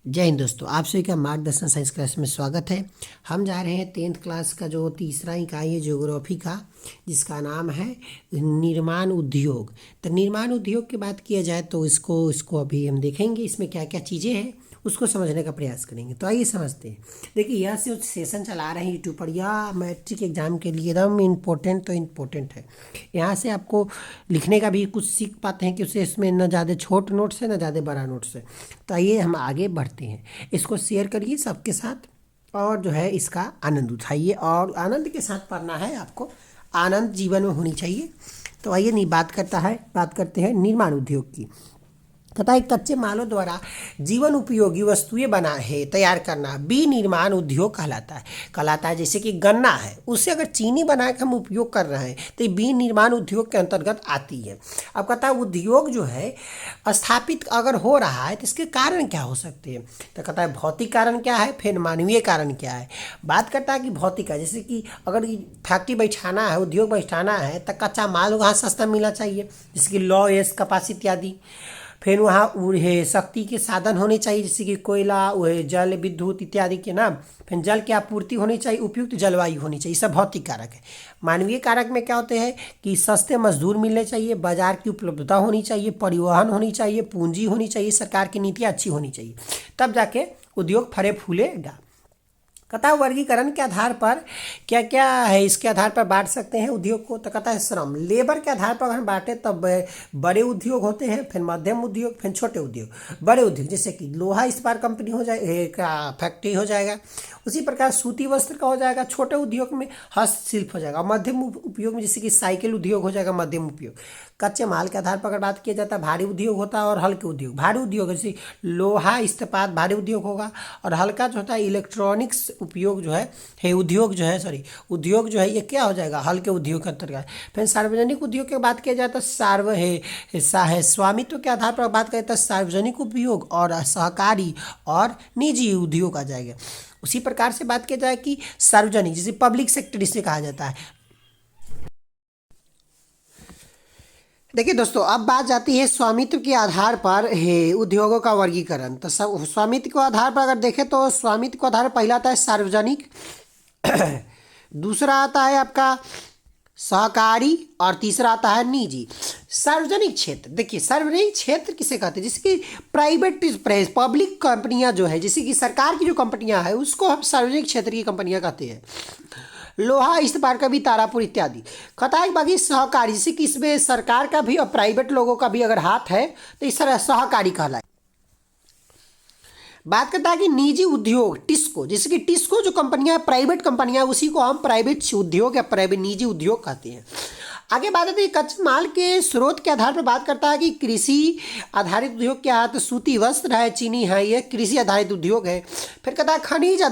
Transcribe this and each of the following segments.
जय हिंद दोस्तों, आप सभी का मार्गदर्शन साइंस क्लास में स्वागत है। हम जा रहे हैं 10th क्लास का जो तीसरा इकाई है ज्योग्राफी का, जिसका नाम है निर्माण उद्योग। तो निर्माण उद्योग की बात किया जाए तो इसको अभी हम देखेंगे, इसमें क्या क्या चीज़ें हैं उसको समझने का प्रयास करेंगे। तो आइए समझते हैं। देखिए, यह जो सेशन चला रहे हैं यूट्यूब पर, यह मैट्रिक एग्जाम के लिए एकदम इम्पोर्टेंट है। यहाँ से आपको लिखने का भी कुछ सीख पाते हैं कि उससे इसमें न ज़्यादा छोट नोट्स है न ज़्यादा बड़ा नोट्स है। तो आइए हम आगे बढ़ते हैं। इसको शेयर करिए सबके साथ और जो है इसका आनंद उठाइए, और आनंद के साथ पढ़ना है आपको। आनंद जीवन में होनी चाहिए। तो आइए नहीं बात करते हैं निर्माण उद्योग की। तथा एक कच्चे मालों द्वारा जीवन उपयोगी वस्तुएं तैयार करना विनिर्माण उद्योग कहलाता है। जैसे कि गन्ना है, उससे अगर चीनी बना के हम उपयोग कर रहे हैं तो ये विनिर्माण उद्योग के अंतर्गत आती है। अब कहता है उद्योग जो है स्थापित अगर हो रहा है तो इसके कारण क्या हो सकते हैं। तो कहता है भौतिक कारण क्या है, फिर मानवीय कारण क्या है। बात करता है कि भौतिक है, जैसे कि अगर फैक्ट्री बैठाना है, उद्योग बैठाना है तो कच्चा माल वहाँ सस्ता मिलना चाहिए, जैसे कि लॉ कपास इत्यादि। फिर वहाँ उहे शक्ति के साधन होने चाहिए, जैसे कि कोयला, वह जल, विद्युत इत्यादि के नाम। फिर जल की आपूर्ति होनी चाहिए, उपयुक्त जलवायु होनी चाहिए। सब भौतिक कारक है। मानवीय कारक में क्या होते हैं कि सस्ते मजदूर मिलने चाहिए, बाजार की उपलब्धता होनी चाहिए, परिवहन होनी चाहिए, पूंजी होनी चाहिए, सरकार की नीतियाँ अच्छी होनी चाहिए, तब जाके उद्योग फले फूलेगा। कहता है वर्गीकरण के आधार पर क्या क्या है, इसके आधार पर बांट सकते हैं उद्योग को। तो कहता है श्रम, लेबर के आधार पर अगर हम बांटे तब बड़े उद्योग होते हैं, फिर मध्यम उद्योग, फिर छोटे उद्योग। बड़े उद्योग जैसे कि लोहा इस्पात कंपनी हो जाए का फैक्ट्री हो जाएगा, उसी प्रकार सूती वस्त्र का हो जाएगा। छोटे उद्योग में हस्तशिल्प हो जाएगा। मध्यम उपयोग में जैसे कि साइकिल उद्योग हो जाएगा, मध्यम उपयोग। कच्चे माल के आधार पर अगर बात किया जाता है भारी उद्योग होता है और हल्के उद्योग। भारी उद्योग जैसे लोहा इस्पात भारी उद्योग होगा, और हल्का जो होता है इलेक्ट्रॉनिक्स उपयोग जो है उद्योग जो है ये क्या हो जाएगा, हल्के उद्योग के अंतर्गत। फिर सार्वजनिक उद्योग की बात किया जाए तो स्वामित्व के आधार पर बात करें तो सार्वजनिक उपयोग और सहकारी और निजी उद्योग आ जाएगा। उसी प्रकार से बात किया जाए कि सार्वजनिक जैसे पब्लिक सेक्टर इसे कहा जाता है। देखिए दोस्तों, अब बात जाती है स्वामित्व के आधार पर है उद्योगों का वर्गीकरण। तो स्वामित्व के आधार पर अगर देखें तो स्वामित्व के आधार पर पहला आता है सार्वजनिक, दूसरा आता है आपका सहकारी, और तीसरा आता है निजी। सार्वजनिक क्षेत्र, देखिए सार्वजनिक क्षेत्र किसे कहते हैं, जैसे कि प्राइवेट पब्लिक कंपनियां जो है, जैसे कि सरकार की जो कंपनियां हैं उसको हम सार्वजनिक क्षेत्र की कंपनियां कहते हैं। लोहा इस्पात का भी, तारापुर इत्यादि। कहता है बाकी सहकारी, जैसे कि इसमें सरकार का भी और प्राइवेट लोगों का भी अगर हाथ है तो इस तरह सहकारी कहलाए। बात करता है कि निजी उद्योग टिस्को, जैसे कि टिस्को जो कंपनियां प्राइवेट कंपनियां, उसी को हम प्राइवेट उद्योग या प्राइवेट निजी उद्योग कहते हैं। आगे बात आती है कच्चे माल के स्रोत के आधार पर बात करता है कि कृषि आधारित उद्योग क्या है, तो सूती वस्त्र है, चीनी है, ये कृषि आधारित उद्योग है। फिर कहता है खनिज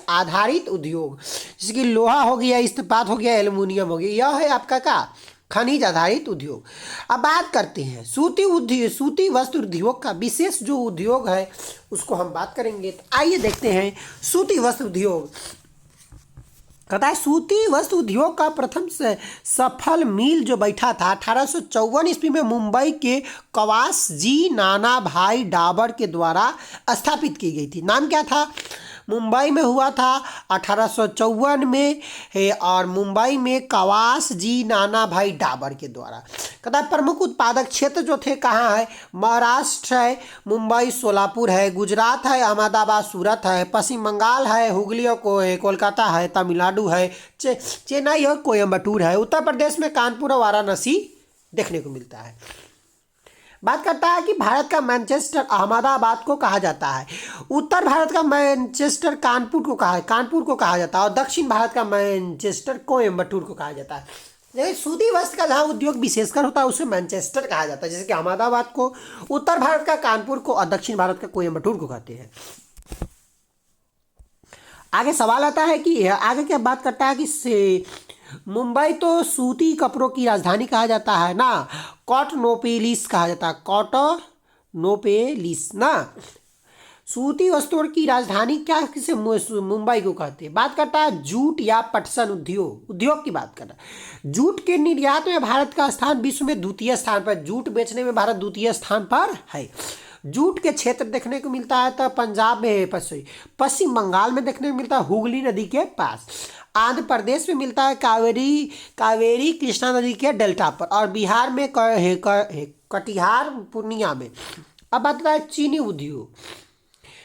आधारित उद्योग, जैसे कि लोहा हो गया, इस्पात हो गया, एल्युमिनियम हो गया, यह है आपका क्या, खनिज आधारित उद्योग। अब बात करते हैं सूती वस्त्र उद्योग का विशेष जो उद्योग है उसको हम बात करेंगे। तो आइए देखते हैं सूती वस्त्र उद्योग। कहता है सूती वस्त्र उद्योग का प्रथम से सफल मिल जो बैठा था 1854 ईस्वी में मुंबई के कवास जी नाना भाई डाबर के द्वारा स्थापित की गई थी। नाम क्या था, मुंबई में हुआ था 1854 में है, और मुंबई में कवास जी नाना भाई डाबर के द्वारा। कहता है प्रमुख उत्पादक क्षेत्र जो थे कहाँ है, महाराष्ट्र है, मुंबई सोलापुर है, गुजरात है, अहमदाबाद सूरत है, पश्चिम बंगाल है, हुगली और कोलकाता है, तमिलनाडु है, चेन्नई और कोयम्बटूर है, उत्तर प्रदेश में कानपुर और वाराणसी देखने को मिलता है। बात करता है कि भारत का मैनचेस्टर अहमदाबाद को कहा जाता है, उत्तर भारत का मैनचेस्टर कानपुर को कहा जाता है, और दक्षिण भारत का मैनचेस्टर कोयम्बटूर को कहा जाता है। जैसे सूती वस्त्र का जहाँ उद्योग विशेषकर होता है उसे मैनचेस्टर कहा जाता है, जैसे कि अहमदाबाद को, उत्तर भारत का कानपुर को, और दक्षिण भारत का कोयम्बटूर को कहते हैं। आगे सवाल आता है कि आगे क्या बात करता है कि मुंबई तो सूती कपड़ों की राजधानी कहा जाता है ना, कॉटनोपोलिस कहा जाता है, कॉटनोपोलिस ना, सूती वस्त्रों की राजधानी क्या किसे मुंबई को कहते हैं। बात करता है जूट या पटसन उद्योग की बात कर रहा है। जूट के निर्यात में भारत का स्थान विश्व में द्वितीय स्थान पर, जूट बेचने में भारत द्वितीय स्थान पर है। जूट के क्षेत्र देखने को मिलता है तो पंजाब में है, पश्चिम बंगाल में देखने को मिलता है हुगली नदी के पास। आंध्र प्रदेश में मिलता है कावेरी कृष्णा नदी के डेल्टा पर, और बिहार में कटिहार पूर्णिया में। अब बात है चीनी उद्योग।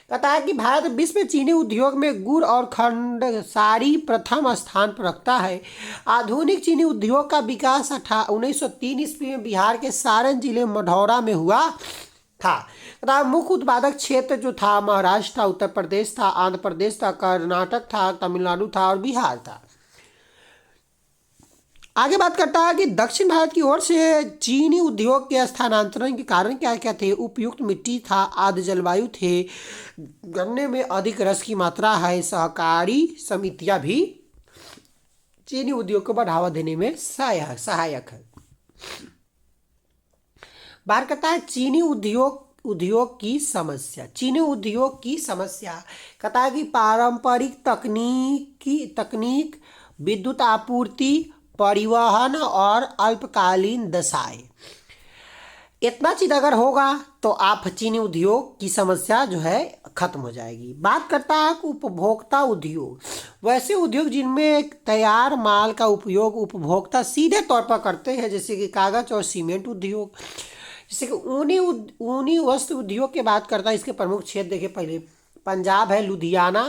कहता है कि भारत विश्व में चीनी उद्योग में गुड़ और खंडसारी प्रथम स्थान पर रखता है। आधुनिक चीनी उद्योग का विकास 1903 ईस्वी में बिहार के सारण जिले मढ़ौरा में हुआ था। कहता है मुख्य उत्पादक क्षेत्र जो था महाराष्ट्र था, उत्तर प्रदेश था, आंध्र प्रदेश था, कर्नाटक था, तमिलनाडु था और बिहार था। आगे बात करता है कि दक्षिण भारत की ओर से चीनी उद्योग के स्थानांतरण के कारण क्या क्या थे। उपयुक्त मिट्टी था, आर्द्र जलवायु थे, गन्ने में अधिक रस की मात्रा है, सहकारी समितियां भी चीनी उद्योग को बढ़ावा देने में सहायक है। बात करता है चीनी उद्योग की समस्या। चीनी उद्योग की समस्या कहता है कि पारंपरिक तकनीक, विद्युत आपूर्ति, परिवहन और अल्पकालीन दशाएं, इतना चीज अगर होगा तो आप चीनी उद्योग की समस्या जो है खत्म हो जाएगी। बात करता है उपभोक्ता उद्योग। वैसे उद्योग जिनमें तैयार माल का उपयोग उपभोक्ता सीधे तौर पर करते हैं, जैसे कि कागज और सीमेंट उद्योग, जैसे कि ऊनी वस्त्र उद्योग की बात करता है। इसके प्रमुख क्षेत्र देखिए, पहले पंजाब है, लुधियाना,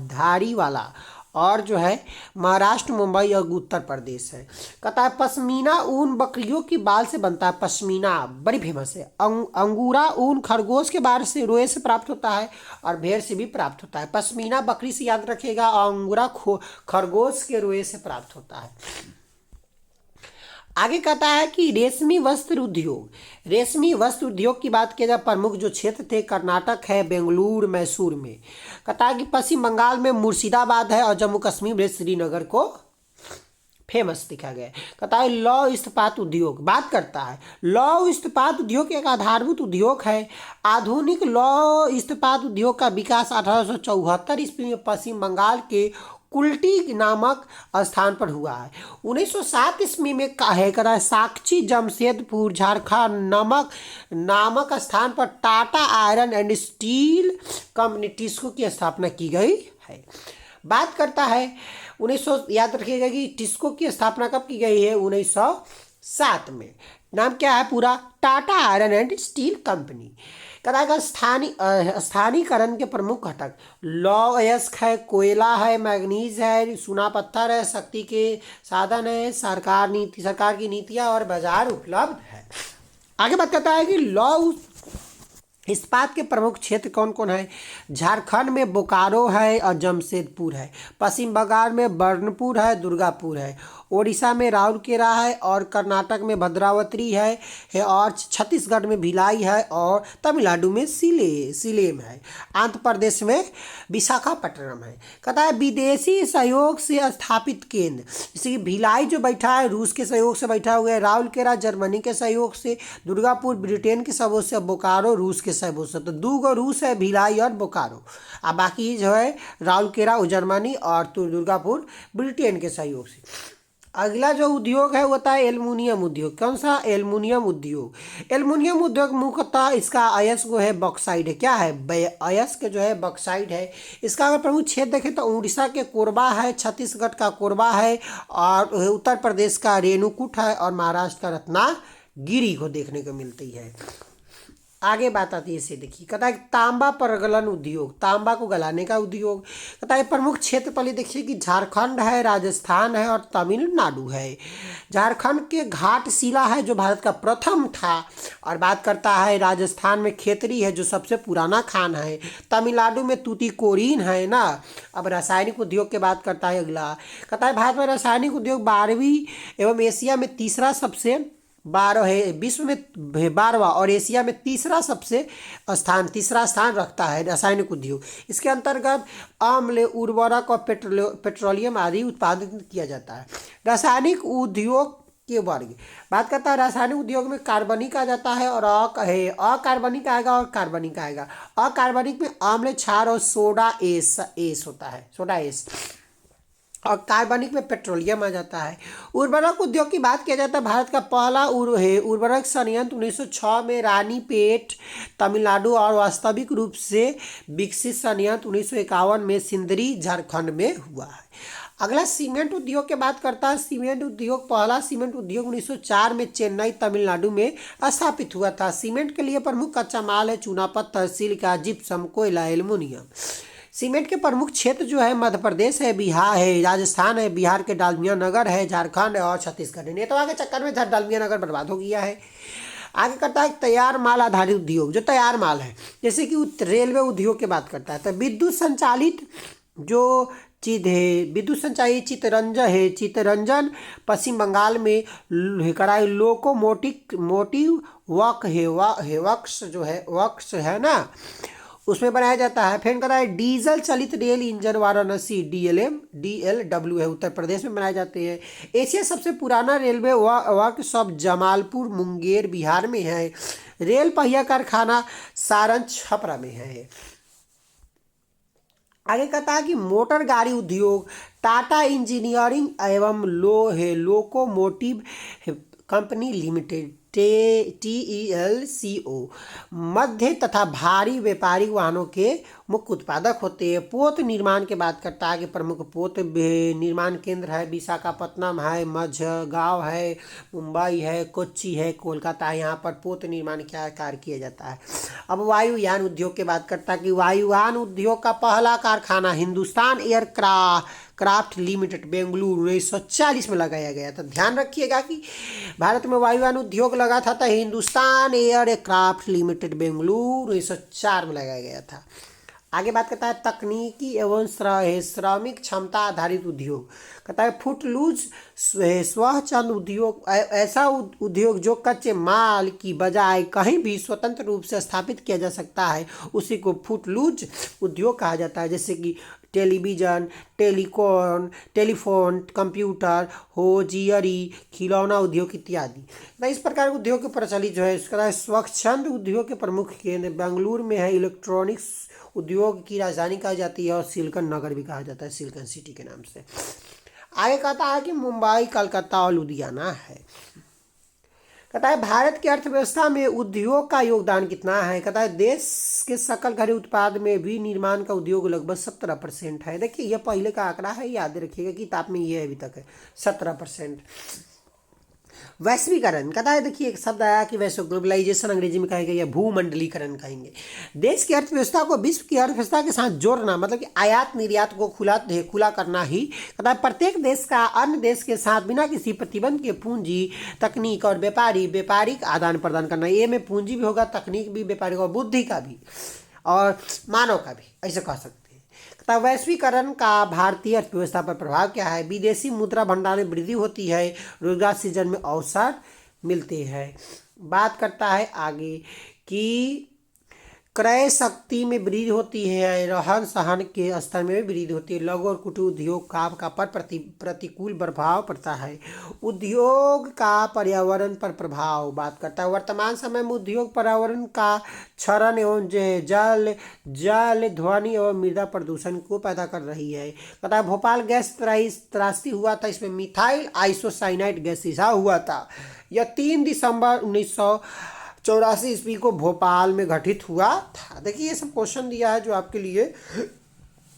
धारीवाला, और जो है महाराष्ट्र, मुंबई और उत्तर प्रदेश है। कहता है पश्मीना ऊन बकरियों की बाल से बनता है, पश्मीना बड़ी फेमस है। अंगूरा ऊन खरगोश के बाल से, रोए से प्राप्त होता है और भेड़ से भी प्राप्त होता है। पश्मीना बकरी से याद रखिएगा, और अंगूरा खरगोश के रोए से प्राप्त होता है। आगे कहता है कि रेशमी वस्त्र उद्योग की बात किया जाए, प्रमुख जो क्षेत्र थे कर्नाटक है, बेंगलुरु, मैसूर में। कहता है कि पश्चिम बंगाल में मुर्शिदाबाद है, और जम्मू कश्मीर में श्रीनगर को फेमस दिखा गया है। कहता है लौह इस्पात उद्योग। बात करता है लौह इस्पात उद्योग एक आधारभूत उद्योग है। आधुनिक लौह इस्पात उद्योग का विकास 1874 ईस्वी में पश्चिम बंगाल के कुल्टी नामक स्थान पर हुआ है। 1907 ईस्वी में कहता है साक्षी जमशेदपुर झारखंड नामक स्थान पर Tata iron and steel company TISCO की स्थापना की गई है। बात करता है 1900, याद रखिएगा कि टिस्को की स्थापना कब की गई है, 1907 में। नाम क्या है पूरा, Tata iron and steel company. कहता स्थानीयकरण के प्रमुख घटक लौह अयस्क है, कोयला है, मैग्नीज है, चूना पत्थर है, शक्ति के साधन है, सरकार की नीतियां और बाजार उपलब्ध है। आगे बात करता है कि लौह इस्पात के प्रमुख क्षेत्र कौन कौन है। झारखंड में बोकारो है और जमशेदपुर है। पश्चिम बंगाल में बर्नपुर है, दुर्गापुर है। ओडिशा में राउरकेला है, और कर्नाटक में भद्रावती है और छत्तीसगढ़ में भिलाई है, और तमिलनाडु में सिलेम है। आंध्र प्रदेश में विशाखापट्टनम है। कहता है विदेशी सहयोग से स्थापित केंद्र, जैसे कि भिलाई जो बैठा है रूस के सहयोग से बैठा हुआ है, राउरकेला जर्मनी के सहयोग से, दुर्गापुर ब्रिटेन के सहयोग से, बोकारो रूस के सहयोग से। तो 2 रूस है, भिलाई और बोकारो, और बाकी जो है राउरकेला जर्मनी और दुर्गापुर ब्रिटेन के सहयोग से। अगला जो उद्योग है वो होता है एल्युमिनियम उद्योग। कौन सा, एल्युमिनियम उद्योग। एल्युमिनियम उद्योग मुख्यतः इसका अयस्क जो है बॉक्साइट है। क्या है, अयस्क जो है बॉक्साइट है। इसका अगर प्रमुख क्षेत्र देखें तो उड़ीसा के कोरबा है, छत्तीसगढ़ का कोरबा है, और उत्तर प्रदेश का रेणुकूट है, और महाराष्ट्र का रत्नागिरी को देखने को मिलती है। आगे बात आती है, इसे देखिए। कहता है तांबा प्रगलन उद्योग, तांबा को गलाने का उद्योग। कहता है प्रमुख क्षेत्र पहले देखिए कि झारखंड है, राजस्थान है और तमिलनाडु है। झारखंड के घाटशिला है जो भारत का प्रथम था, और बात करता है राजस्थान में खेतरी है जो सबसे पुराना खान है। तमिलनाडु में तूतीकोरिन है ना। अब रासायनिक उद्योग की बात करता है अगला। कहता है भारत में रासायनिक उद्योग 12वीं एवं एशिया में तीसरा सबसे 12 है, विश्व में 12वां और एशिया में तीसरा स्थान रखता है रासायनिक उद्योग। इसके अंतर्गत अम्ल, उर्वरक और पेट्रोलियम आदि उत्पादित किया जाता है। रासायनिक उद्योग के वर्ग बात करता है, रासायनिक उद्योग में कार्बनिक आ जाता है, और अकार्बनिक आएगा और कार्बनिक आएगा। अकार्बनिक में अम्ल, क्षार और सोडा एस होता है, सोडा एस। और कार्बनिक में पेट्रोलियम आ जाता है। उर्वरक उद्योग की बात किया जाता है, भारत का पहला उर्वरक संयंत्र 1906 में रानीपेट तमिलनाडु और वास्तविक रूप से विकसित संयंत्र 1951 में सिंदरी झारखंड में हुआ है। अगला सीमेंट उद्योग की बात करता है। सीमेंट उद्योग, पहला सीमेंट उद्योग 1904 में चेन्नई तमिलनाडु में स्थापित हुआ था। सीमेंट के लिए प्रमुख कच्चा माल है चूना पत्थर, सिलिका, जिप्सम, कोयला, एल्युमिनियम। सीमेंट के प्रमुख क्षेत्र जो है मध्य प्रदेश है, बिहार है, राजस्थान है, बिहार के डालमिया नगर है, झारखंड है और छत्तीसगढ़ है। नेतवा के चक्कर में डालमिया नगर बर्बाद हो गया है। आगे करता है तैयार माल आधारित उद्योग, जो तैयार माल है, जैसे कि रेलवे उद्योग की बात करता है। तो विद्युत संचालित जो चीज है, विद्युत संचालित चितरंजन पश्चिम बंगाल में कराई। लोकोमोटिव वक्स जो है, वक्स है ना, उसमें बनाया जाता है। फिर करा है डीजल चलित रेल इंजन वाराणसी DLW है, उत्तर प्रदेश में बनाए जाते हैं। एशिया सबसे पुराना रेलवे वर्कशॉप जमालपुर मुंगेर बिहार में है। रेल पहिया कारखाना सारण छपरा में है। आगे कहता है कि मोटर गाड़ी उद्योग, टाटा इंजीनियरिंग एवं लोकोमोटिव कंपनी लिमिटेड TELCO मध्य तथा भारी व्यापारिक वाहनों के मुख्य उत्पादक होते हैं। पोत निर्माण की बात करता है कि प्रमुख पोत निर्माण केंद्र है विशाखापट्टनम है, मझगांव है, मुंबई है, कोच्चि है, कोलकाता है। यहाँ पर पोत निर्माण क्या कार्य किया जाता है। अब वायुयान उद्योग की बात करता है कि वायुयान उद्योग का पहला कारखाना हिंदुस्तान एयरक्राफ्ट लिमिटेड बेंगलुरु 1940 में लगाया गया था। ध्यान रखिएगा कि भारत में वायुयान उद्योग लगा था हिंदुस्तान एयरक्राफ्ट लिमिटेड बेंगलुरु 1904 में लगाया गया था। आगे बात करता है तकनीकी एवं श्रमिक क्षमता आधारित उद्योग। कहता है फुटलूज स्वच्छंद उद्योग, ऐसा उद्योग जो कच्चे माल की बजाय कहीं भी स्वतंत्र रूप से स्थापित किया जा सकता है, उसी को फुटलूज उद्योग कहा जाता है। जैसे कि टेलीविजन, टेलीफोन, कंप्यूटर, होजियरी, खिलौना उद्योग इत्यादि। तो इस प्रकार के उद्योग के प्रचलित जो है इसका स्वच्छंद उद्योग के प्रमुख केंद्र बेंगलुरु में है। इलेक्ट्रॉनिक्स उद्योग की राजधानी कहा जाती है और सिलिकॉन नगर भी कहा जाता है, सिलिकॉन सिटी के नाम से। आगे कहता है कि मुंबई, कलकत्ता और लुधियाना है। कहता है भारत की अर्थव्यवस्था में उद्योग का योगदान कितना है। कहता है देश के सकल घरेलू उत्पाद में भी निर्माण का उद्योग लगभग 17% है। देखिए यह पहले का आंकड़ा है, याद रखिएगा किताब में ये अभी तक है 17%। वैश्वीकरण कहता है, देखिए एक शब्द आया कि वैसे ग्लोबलाइजेशन अंग्रेजी में कहेंगे या भूमंडलीकरण कहेंगे। देश की अर्थव्यवस्था को विश्व की अर्थव्यवस्था के साथ जोड़ना, मतलब कि आयात निर्यात को खुला करना ही। कहता है प्रत्येक देश का अन्य देश के साथ बिना किसी प्रतिबंध के पूंजी, तकनीक और व्यापारिक आदान प्रदान करना। ये में पूंजी भी होगा, तकनीक भी, व्यापारिक और बुद्धि का भी और मानव का भी, ऐसे कह सकते हैं। वैश्वीकरण का भारतीय अर्थव्यवस्था पर प्रभाव क्या है। विदेशी मुद्रा भंडार में वृद्धि होती है, रोजगार सृजन में अवसर मिलते हैं। बात करता है आगे कि क्रय शक्ति में वृद्धि होती है, रहन सहन के स्तर में भी वृद्धि होती है। लघु और कुटीर उद्योग का पर प्रतिकूल प्रभाव पड़ता है। उद्योग का पर्यावरण पर प्रभाव बात करता है। वर्तमान समय में उद्योग पर्यावरण का क्षरण एवं जल ध्वनि एवं मृदा प्रदूषण को पैदा कर रही है। कहता है भोपाल गैस त्रासदी हुआ था, इसमें मिथाइल आइसोसाइनाइड गैस रिसा हुआ था। यह 3 दिसंबर 1984 ईस्वी को भोपाल में घटित हुआ था। देखिए ये सब क्वेश्चन दिया है जो आपके लिए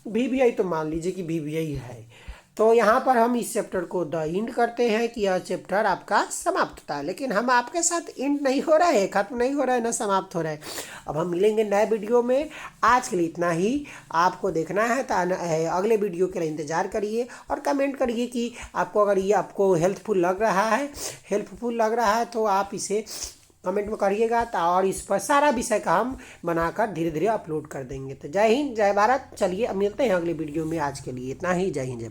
VVI, तो मान लीजिए कि VVI है। तो यहाँ पर हम इस चैप्टर को द एंड करते हैं कि यह चैप्टर आपका समाप्त था, लेकिन हम आपके साथ एंड नहीं हो रहा है, खत्म नहीं हो रहा है, ना समाप्त हो रहा है। अब हम मिलेंगे नए वीडियो में। आज के लिए इतना ही। आपको देखना है तो अगले वीडियो के लिए इंतजार करिए और कमेंट करिए कि आपको अगर ये आपको हेल्पफुल लग रहा है तो आप इसे कमेंट में करिएगा, और इस पर सारा विषय का हम बनाकर धीरे धीरे अपलोड कर देंगे। तो जय हिंद, जय भारत। चलिए अब मिलते हैं अगले वीडियो में। आज के लिए इतना ही। जय हिंद, जय भारत।